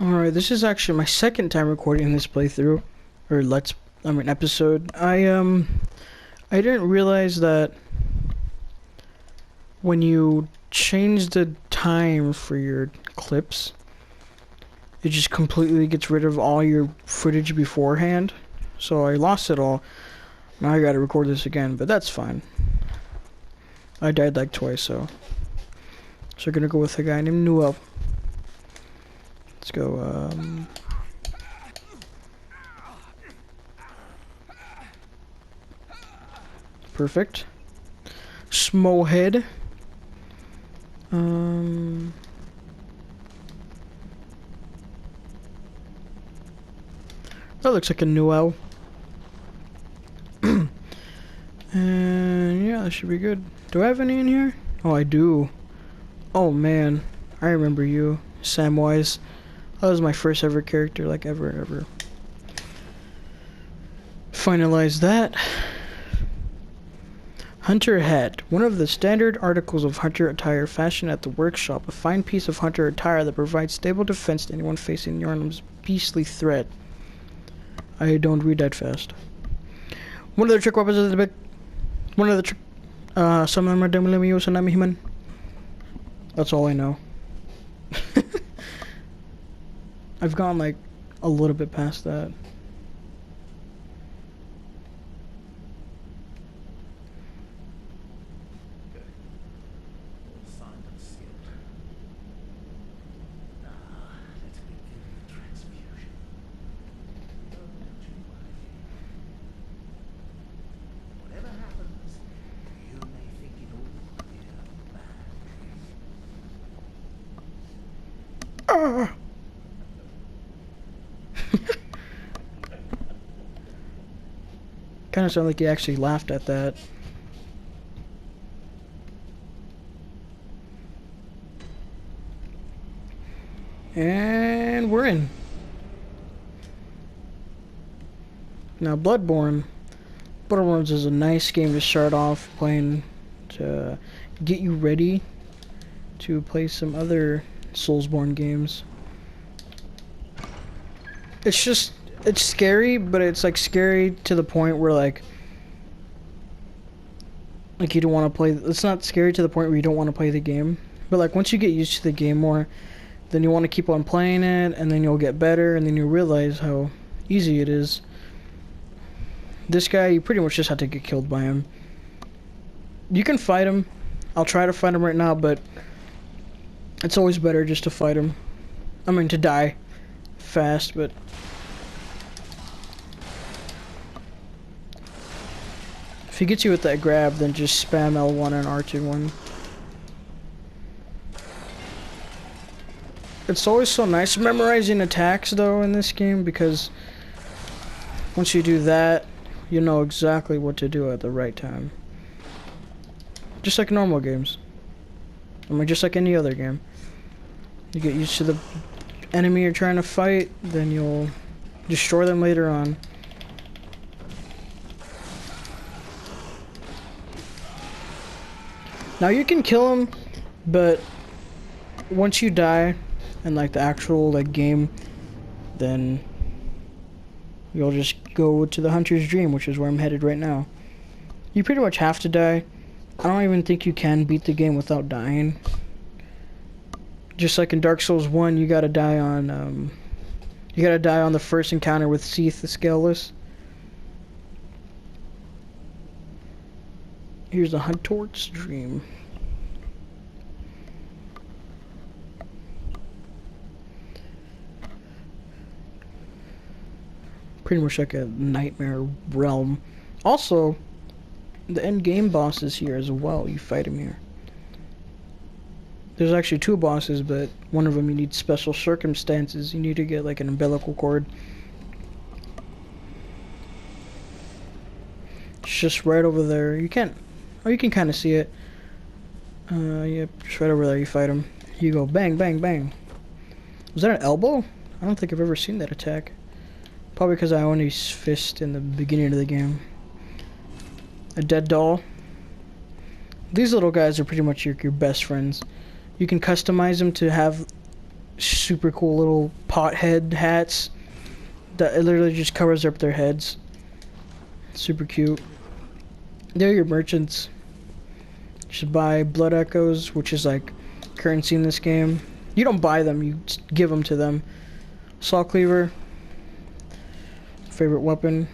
Alright, this is actually my second time recording this playthrough. Or episode. I didn't realize that when you change the time for your clips, it just completely gets rid of all your footage beforehand. So I lost it all. Now I gotta record this again, but that's fine. I died like twice, so we're gonna go with a guy named Noel. Let's go, perfect. Smallhead. That looks like a Noel. And yeah, that should be good. Do I have any in here? Oh, I do. Oh man, I remember you, Samwise. That was my first ever character, like ever. Finalize that. Hunter hat. One of the standard articles of hunter attire fashioned at the workshop. A fine piece of hunter attire that provides stable defense to anyone facing Yharnam's beastly threat. I don't read that fast. One of the trick weapons of the big. One of the trick. Some of them are Demilimios and Namihiman. That's all I know. I've gone like a little bit past that. Kind of sounded like he actually laughed at that. And we're in. Now Bloodborne. Bloodborne is a nice game to start off playing to get you ready to play some other Soulsborne games. It's scary, but it's like scary to the point where like you don't want to play. It's not scary to the point where you don't want to play the game, but like once you get used to the game more, then you want to keep on playing it, and then you'll get better, and then you realize how easy it is. This guy, you pretty much just have to get killed by him. You can fight him. I'll try to fight him right now, but it's always better just to fight him. I mean, to die fast, but if he gets you with that grab, then just spam L1 and R2-1. It's always so nice memorizing attacks, though, in this game, because once you do that, you know exactly what to do at the right time. Just like normal games. I mean, just like any other game. You get used to the enemy you're trying to fight, then you'll destroy them later on. Now you can kill him, but once you die in like the actual like game, then you'll just go to the Hunter's Dream, which is where I'm headed right now. You pretty much have to die. I don't even think you can beat the game without dying. Just like in Dark Souls 1, you gotta die on the first encounter with Seath the Scaleless. Here's the Hunter's Dream. Pretty much like a nightmare realm. Also, the end game boss is here as well. You fight him here. There's actually two bosses, but one of them you need special circumstances. You need to get like an umbilical cord. It's just right over there. You can't, or you can kind of see it. Yep, just right over there. You fight him. You go bang, bang, bang. Was that an elbow? I don't think I've ever seen that attack. Probably because I only fist in the beginning of the game. A dead doll. These little guys are pretty much your best friends. You can customize them to have super cool little pothead hats that it literally just covers up their heads. Super cute. They're your merchants. You should buy blood echoes, which is like currency in this game. You don't buy them, you just give them to them. Saw cleaver. Favorite weapon.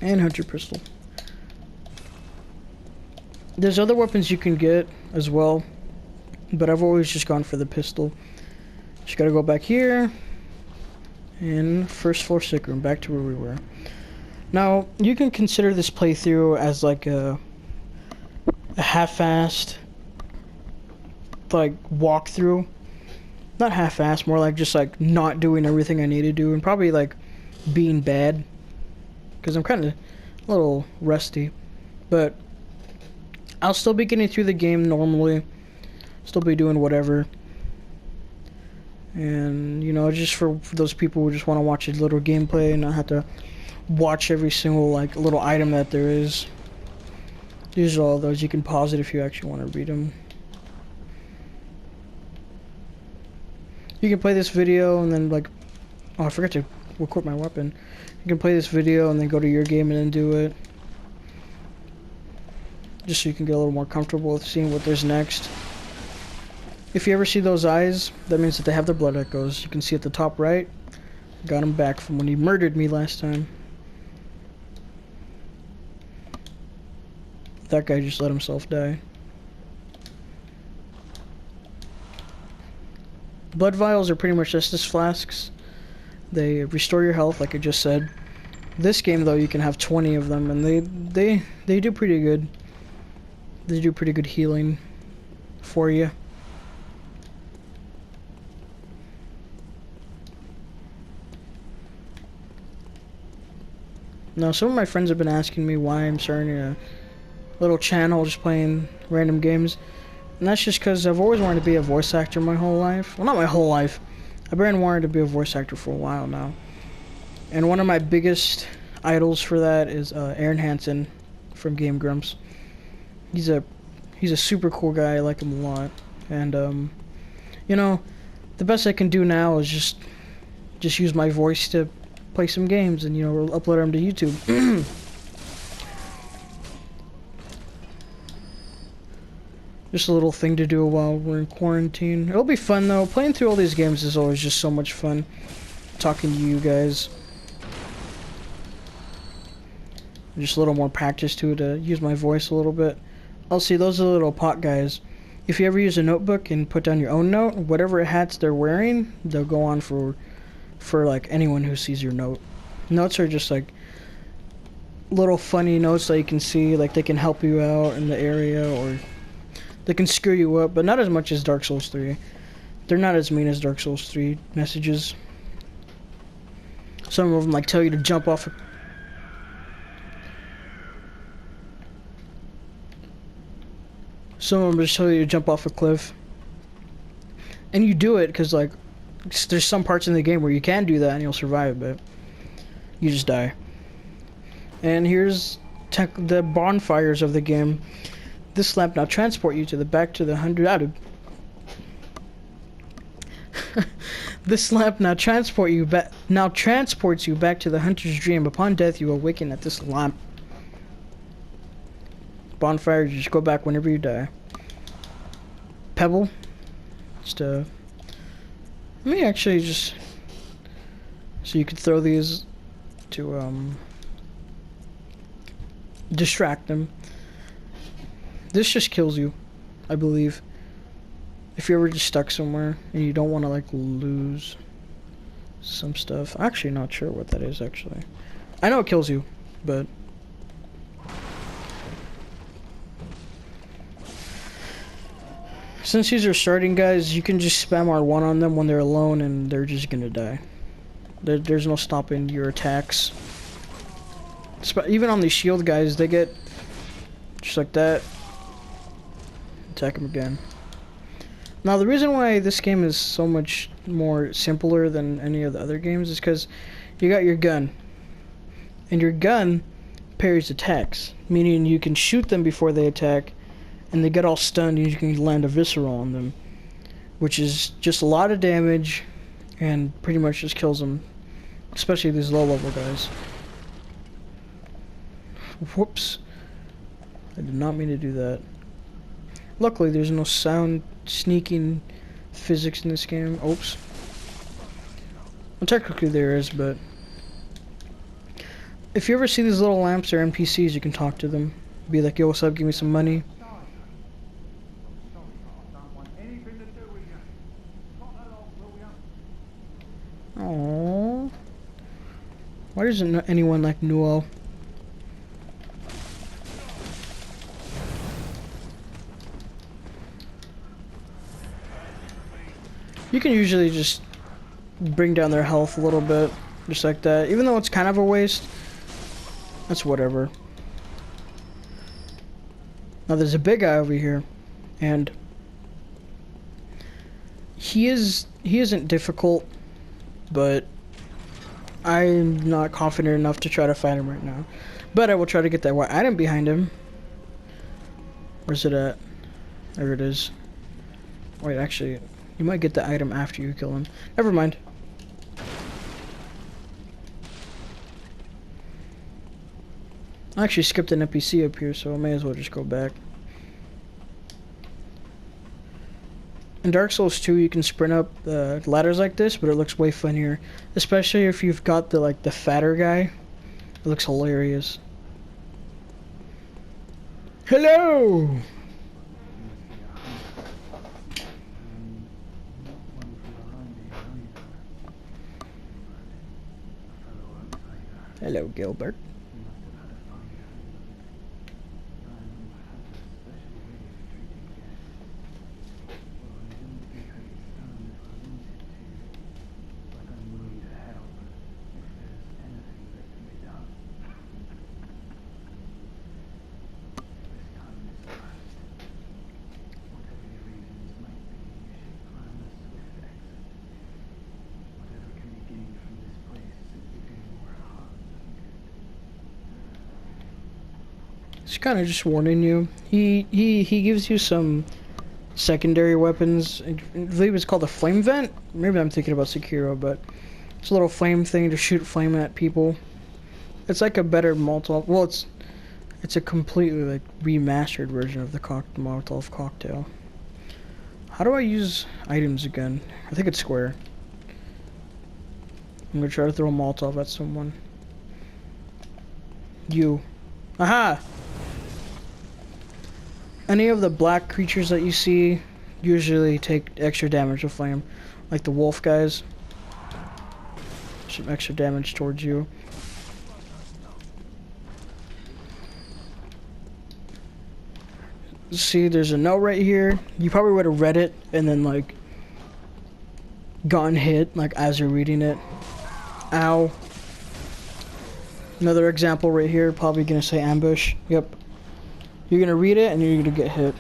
And hunter pistol. There's other weapons you can get as well, but I've always just gone for the pistol. Just gotta go back here. And first floor sick room, back to where we were. Now, you can consider this playthrough as like a half-assed like walkthrough. Not half-assed, more like just like not doing everything I need to do, and probably like being bad, because I'm kind of a little rusty. But I'll still be getting through the game normally, still be doing whatever. And you know, just for those people who just want to watch a little gameplay and not have to watch every single like little item that there is. These are all those. You can pause it if you actually want to read them. You can play this video and then like, oh, I forgot to record my weapon. You can play this video and then go to your game and then do it. Just so you can get a little more comfortable with seeing what there's next. If you ever see those eyes, that means that they have their blood echoes. You can see at the top right. Got him back from when he murdered me last time. That guy just let himself die. Blood vials are pretty much just as flasks. They restore your health, like I just said. This game, though, you can have 20 of them, and they do pretty good. They do pretty good healing for you. Now, some of my friends have been asking me why I'm starting a little channel just playing random games. And that's just because I've always wanted to be a voice actor my whole life. Well, not my whole life. I've been wanting to be a voice actor for a while now. And one of my biggest idols for that is Aaron Hansen from Game Grumps. He's a super cool guy. I like him a lot. And you know, the best I can do now is just use my voice to play some games and, you know, upload them to YouTube. Just a little thing to do while we're in quarantine. It'll be fun though. Playing through all these games is always just so much fun. Talking to you guys. Just a little more practice to use my voice a little bit. I'll see, those are the little pot guys. If you ever use a notebook and put down your own note, whatever hats they're wearing, they'll go on for like anyone who sees your note. Notes are just like little funny notes that you can see, like they can help you out in the area, or they can screw you up, but not as much as Dark Souls 3. They're not as mean as Dark Souls 3 messages. Some of them like tell you to jump off Some of them just tell you to jump off a cliff. And you do it because, like, there's some parts in the game where you can do that and you'll survive, but you just die. And here's the bonfires of the game. This lamp now transport you to the back to the 100. This lamp now transports you back to the hunter's dream. Upon death, you awaken at this lamp. Bonfire, you just go back whenever you die. Pebble. Just let me actually just so you could throw these to distract them. This just kills you, I believe. If you're ever just stuck somewhere and you don't want to like lose some stuff. I'm actually not sure what that is actually. I know it kills you, but since these are starting guys, you can just spam R1 on them when they're alone and they're just gonna die. There's no stopping your attacks. Even on these shield guys, they get just like that. Attack them again. Now the reason why this game is so much more simpler than any of the other games is because you got your gun. And your gun parries attacks, meaning you can shoot them before they attack and they get all stunned and you can land a visceral on them. which is just a lot of damage and pretty much just kills them, especially these low level guys. Whoops. I did not mean to do that. Luckily, there's no sound sneaking physics in this game. Oops. Well, technically there is, but if you ever see these little lamps or NPCs, you can talk to them. Be like, yo, what's up? Give me some money. Aww. Why doesn't anyone like Newell? You can usually just bring down their health a little bit, just like that. Even though it's kind of a waste, that's whatever. Now there's a big guy over here, and he isn't difficult, but I'm not confident enough to try to fight him right now. But I will try to get that white item behind him. Where's it at? There it is. Wait, actually, you might get the item after you kill him. Never mind. I actually skipped an NPC up here, so I may as well just go back. In Dark Souls 2, you can sprint up ladders like this, but it looks way funnier. Especially if you've got the fatter guy. It looks hilarious. Hello! Hello, Gilbert. He's kind of just warning you. He gives you some secondary weapons. I believe it's called a flame vent. Maybe I'm thinking about Sekiro, but it's a little flame thing to shoot flame at people. It's like a better Molotov. Well, it's a completely like remastered version of the Molotov cocktail. How do I use items again? I think it's square. I'm gonna try to throw a Molotov at someone. You. Aha! Any of the black creatures that you see usually take extra damage with flame. Like the wolf guys. Some extra damage towards you. See, there's a note right here. You probably would have read it and then like gotten hit like as you're reading it. Ow. Another example right here, probably gonna say ambush. Yep. You're gonna read it and you're gonna get hit.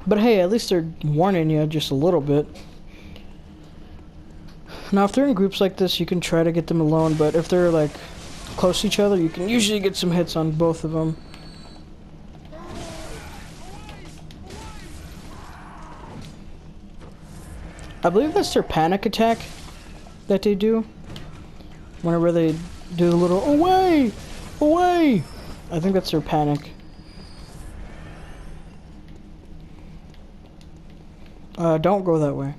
But hey, at least they're warning you just a little bit. Now if they're in groups like this, you can try to get them alone, but if they're like close to each other, you can usually get some hits on both of them. I believe that's their panic attack that they do. Whenever they do a little, away! Away! I think that's their panic. Don't go that way.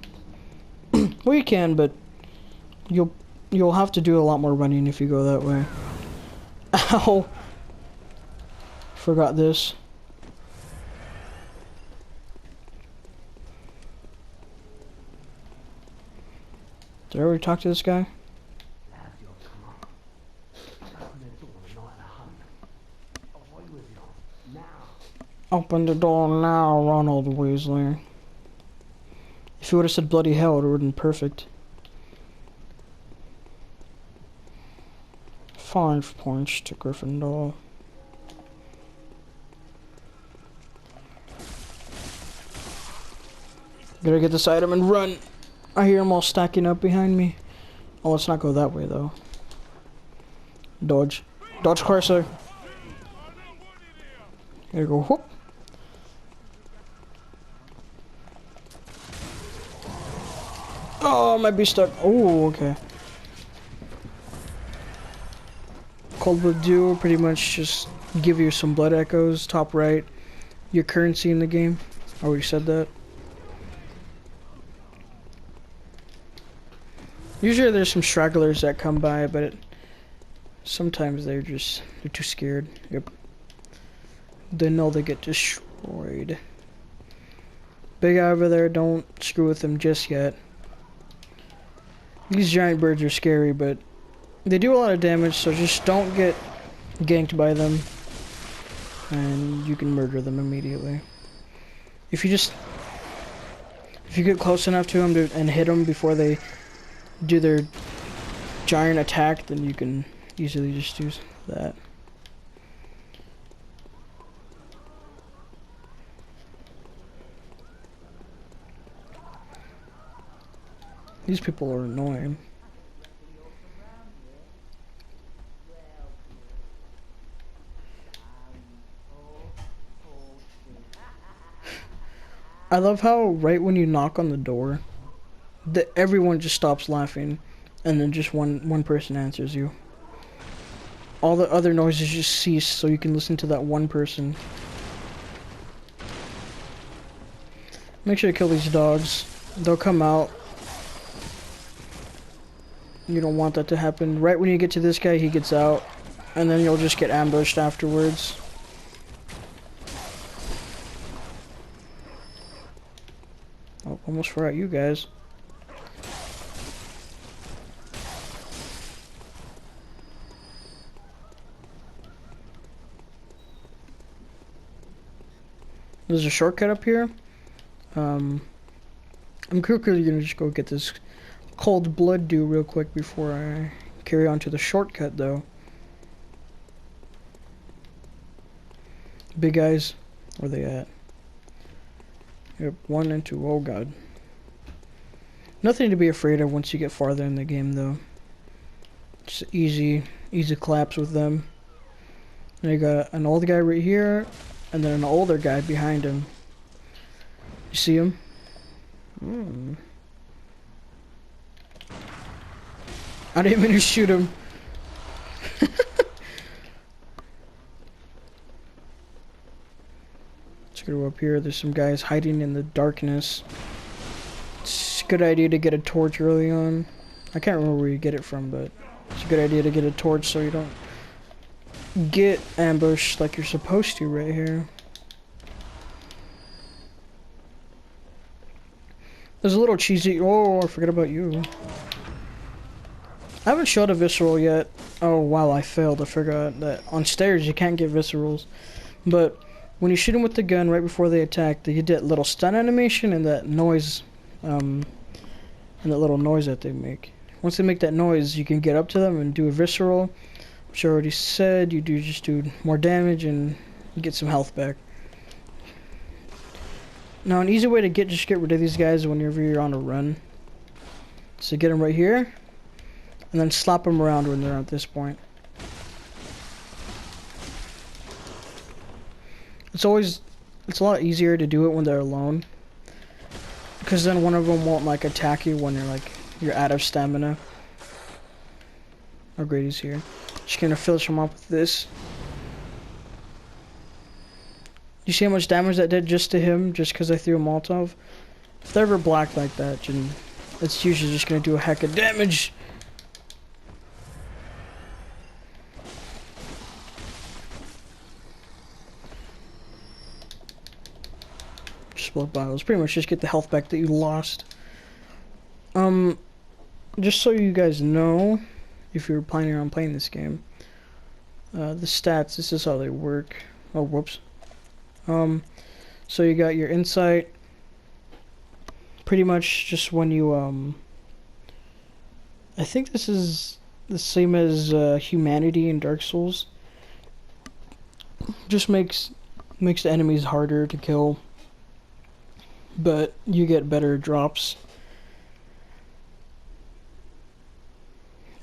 Well, you can, but you'll have to do a lot more running if you go that way. Ow! Forgot this. Did I already talk to this guy? Open the door now, Ronald Weasley. If you would have said bloody hell, it would have been perfect. 5 points to Gryffindor. Gotta get this item and run. I hear them all stacking up behind me. Oh, let's not go that way though. Dodge. Dodge cursor. There you go. Whoop. Oh, I might be stuck. Oh, okay. Cold Blood Duo pretty much just give you some blood echoes, top right, your currency in the game. I already said that. Usually there's some stragglers that come by, but sometimes they're too scared. Yep. They know they get destroyed. Big guy over there, don't screw with him just yet. These giant birds are scary, but they do a lot of damage, so just don't get ganked by them. And you can murder them immediately. If you get close enough to them and hit them before they do their giant attack, then you can easily just do that. These people are annoying. I love how right when you knock on the door, everyone just stops laughing, and then just one person answers you. All the other noises just cease, so you can listen to that one person. Make sure to kill these dogs. They'll come out. You don't want that to happen. Right when you get to this guy, he gets out, and then you'll just get ambushed afterwards. Oh, almost forgot you guys. There's a shortcut up here. I'm quickly gonna just go get this cold blood dew real quick before I carry on to the shortcut, though. Big guys, where they at? Yep, 1 and 2. Oh god. Nothing to be afraid of once you get farther in the game, though. Just easy claps with them. And you got an old guy right here, and then an older guy behind him. You see him? I didn't mean to shoot him. Let's go up here. There's some guys hiding in the darkness. It's a good idea to get a torch early on. I can't remember where you get it from, but it's a good idea to get a torch so you don't get ambushed like you're supposed to right here. There's a little cheesy. Oh, I forgot about you. I haven't shot a visceral yet. Oh wow, I failed. I forgot that on stairs you can't get viscerals. But when you shoot them with the gun right before they attack, they get that little stun animation and that noise, and that little noise that they make. Once they make that noise, you can get up to them and do a visceral, which I already said. You just do more damage and you get some health back. Now, an easy way to just get rid of these guys whenever you're on a run. So get them right here, and then slap them around when they're at this point. It's a lot easier to do it when they're alone, because then one of them won't like attack you when you're out of stamina. Oh great, he's here. Just gonna finish him up with this. You see how much damage that did just to him, just because I threw a Molotov? If they're ever black like that, it's usually just gonna do a heck of damage. Blood bottles. Pretty much just get the health back that you lost. Just so you guys know, if you're planning on playing this game, the stats, this is how they work. Oh, whoops. So you got your insight. Pretty much just when you, I think this is the same as humanity in Dark Souls. Just makes the enemies harder to kill. But you get better drops.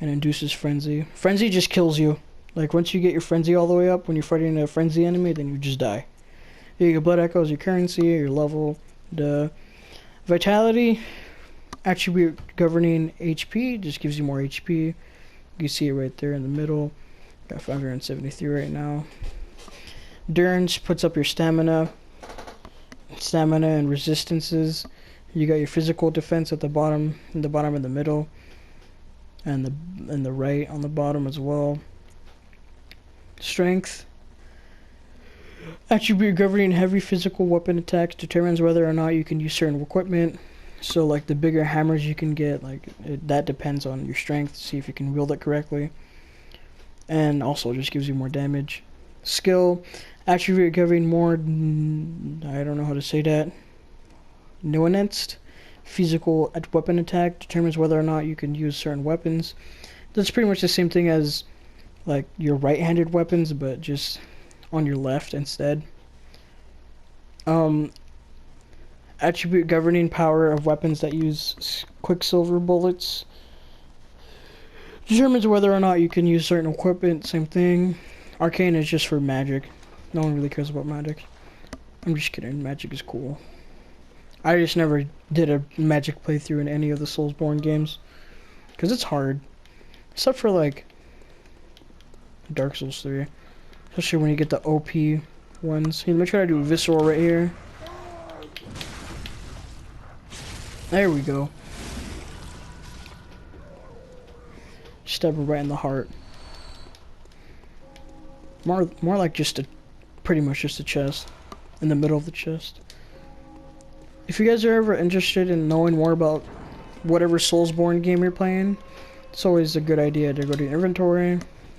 And induces frenzy. Frenzy just kills you. Like once you get your frenzy all the way up, when you're fighting a frenzy enemy, then you just die. You get blood echoes, your currency, your level, the vitality. Attribute governing HP just gives you more HP. You can see it right there in the middle. Got 573 right now. Endurance puts up your stamina and resistances. You got your physical defense at the bottom, in the bottom and the middle, and the right on the bottom as well. Strength. Attribute governing heavy physical weapon attacks determines whether or not you can use certain equipment. So like the bigger hammers you can get, that depends on your strength, see if you can wield it correctly. And also just gives you more damage. Skill. Attribute governing more, I don't know how to say that, nuanced physical weapon attack determines whether or not you can use certain weapons. That's pretty much the same thing as like your right-handed weapons, but just on your left instead. Attribute governing power of weapons that use quicksilver bullets determines whether or not you can use certain equipment. Same thing. Arcane is just for magic. No one really cares about magic. I'm just kidding. Magic is cool. I just never did a magic playthrough in any of the Soulsborne games, because it's hard. Except for like Dark Souls 3. Especially when you get the OP ones. Here, let me try to do Visceral right here. There we go. Stab her right in the heart. More like just pretty much just a chest. In the middle of the chest. If you guys are ever interested in knowing more about whatever Soulsborne game you're playing, it's always a good idea to go to your inventory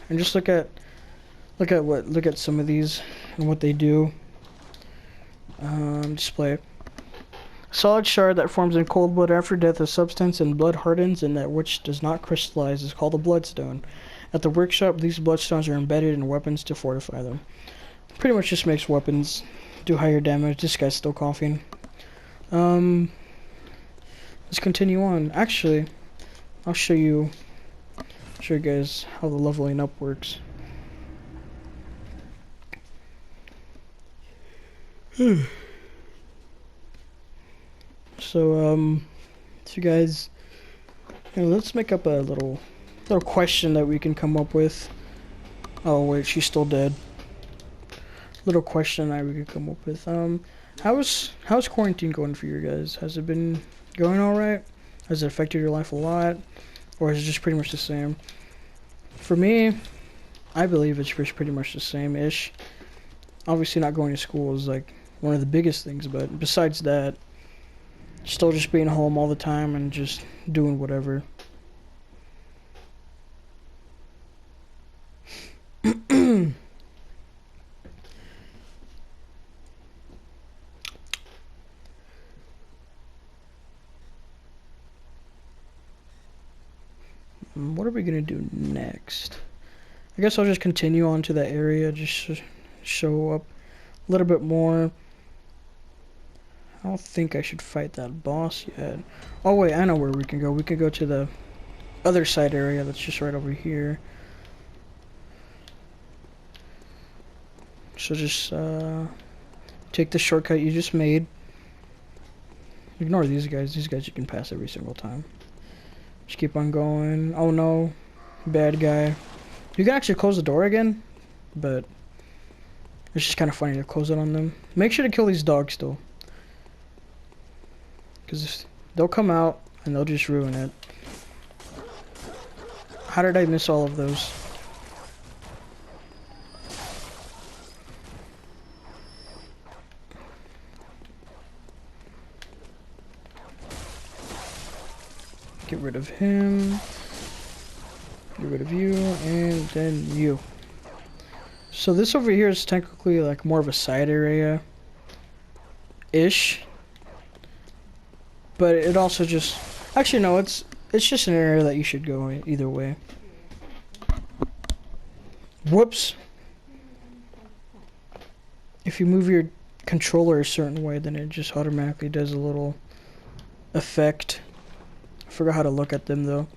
and just look at some of these and what they do. Display. Solid shard that forms in cold blood after death. A substance in blood hardens and that which does not crystallize is called a bloodstone. At the workshop, these bloodstones are embedded in weapons to fortify them. Pretty much just makes weapons do higher damage. This guy's still coughing. Let's continue on. Actually, I'll show you guys how the leveling up works. So, you guys, let's make up a little question that we can come up with. Oh wait, she's still dead. Little question that we could come up with. How's quarantine going for you guys? Has it been going all right? Has it affected your life a lot, or is it just pretty much the same? For me, I believe it's pretty much the same-ish. Obviously, not going to school is like one of the biggest things, but besides that, still just being home all the time and just doing whatever. What are we gonna do next? I guess I'll just continue on to that area, just show up a little bit more. I don't think I should fight that boss yet. Oh wait, I know where we can go. We can go to the other side area that's just right over here. So just take the shortcut you just made. Ignore these guys. These guys you can pass every single time. Just keep on going. Oh no, bad guy. You can actually close the door again, but it's just kind of funny to close it on them. Make sure to kill these dogs still, because they'll come out and they'll just ruin it. How did I miss all of those? Get rid of him. Get rid of you, and then you. So this over here is technically like more of a side area-ish. But it also just... Actually, no, it's just an area that you should go either way. Whoops. If you move your controller a certain way, then it just automatically does a little effect. I forgot how to look at them, though.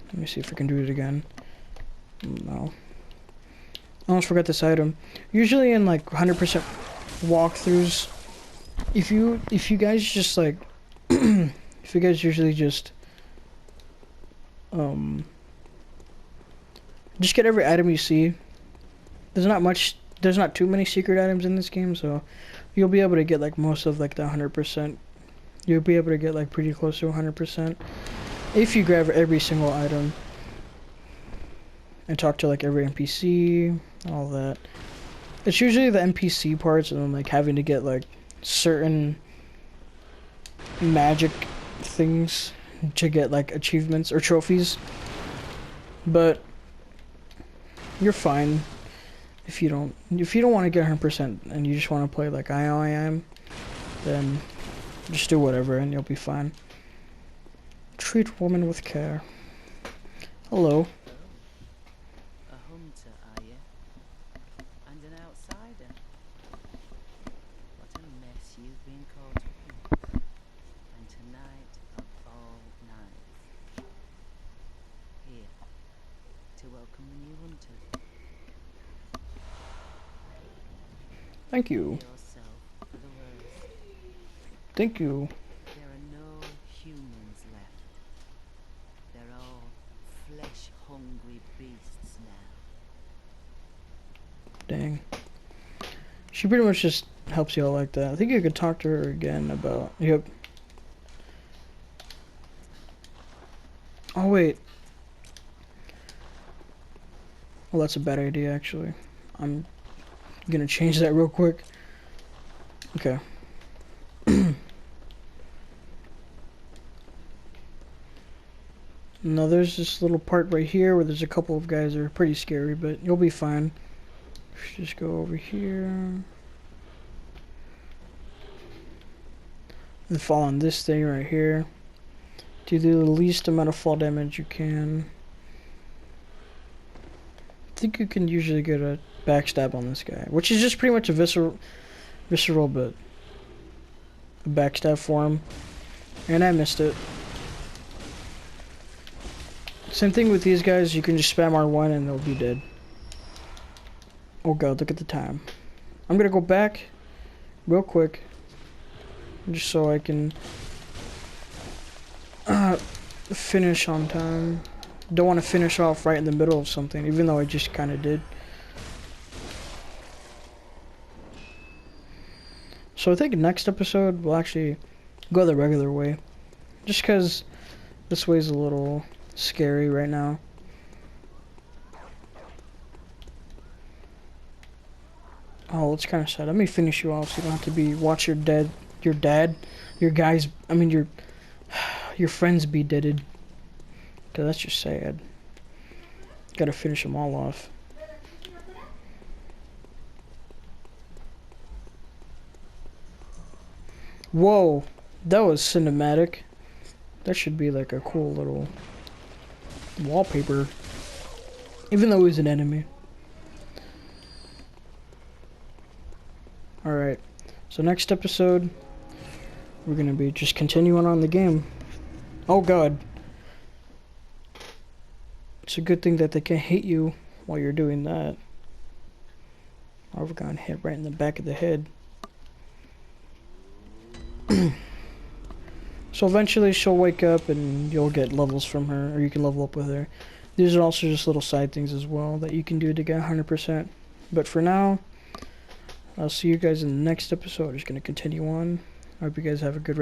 Let me see if I can do it again. No. I almost forgot this item. Usually in like 100% walkthroughs, if you guys just like, if you guys usually um, just get every item you see. There's not too many secret items in this game, so you'll be able to get like most of like the 100%. You'll be able to get like pretty close to 100% if you grab every single item and talk to like every NPC, all that. It's usually the NPC parts and then like having to get like certain magic things to get like achievements or trophies. But you're fine if you don't want to get 100% and you just want to play like I am, then just do whatever and you'll be fine. Treat woman with care. Hello. A hunter, are you? And an outsider? What a mess you've been caught up in. And tonight of all nights. Here, to welcome the new hunters. Thank you. Prepare yourself for the worst. Thank you. There are no humans left. They're all flesh-hungry beasts now. Dang. She pretty much just helps you out like that. I think you could talk to her again about... Yep. Oh, wait. Well, that's a bad idea, actually. I'm gonna change that real quick. Okay. Now, there's this little part right here where there's a couple of guys that are pretty scary, but you'll be fine. Just go over here. And fall on this thing right here. Do the least amount of fall damage you can. I think you can usually get a backstab on this guy, which is just pretty much a visceral but a backstab for him. And I missed it. Same thing with these guys, you can just spam R1 and they'll be dead. Oh god, look at the time. I'm gonna go back real quick, just so I can finish on time. Don't want to finish off right in the middle of something, even though I just kind of did. So I think next episode we'll actually go the regular way, just because this way's a little scary right now. Oh, it's kind of sad. Let me finish you off so you don't have to watch your friends be deaded. Cause that's just sad. Gotta finish them all off. Whoa, that was cinematic. That should be like a cool little wallpaper. Even though he's an enemy. Alright, so next episode, we're gonna be just continuing on the game. Oh god. It's a good thing that they can't hit you while you're doing that. I've gotten hit right in the back of the head. So eventually she'll wake up and you'll get levels from her, or you can level up with her. These are also just little side things as well that you can do to get 100%. But for now, I'll see you guys in the next episode. I'm just going to continue on. I hope you guys have a good rest.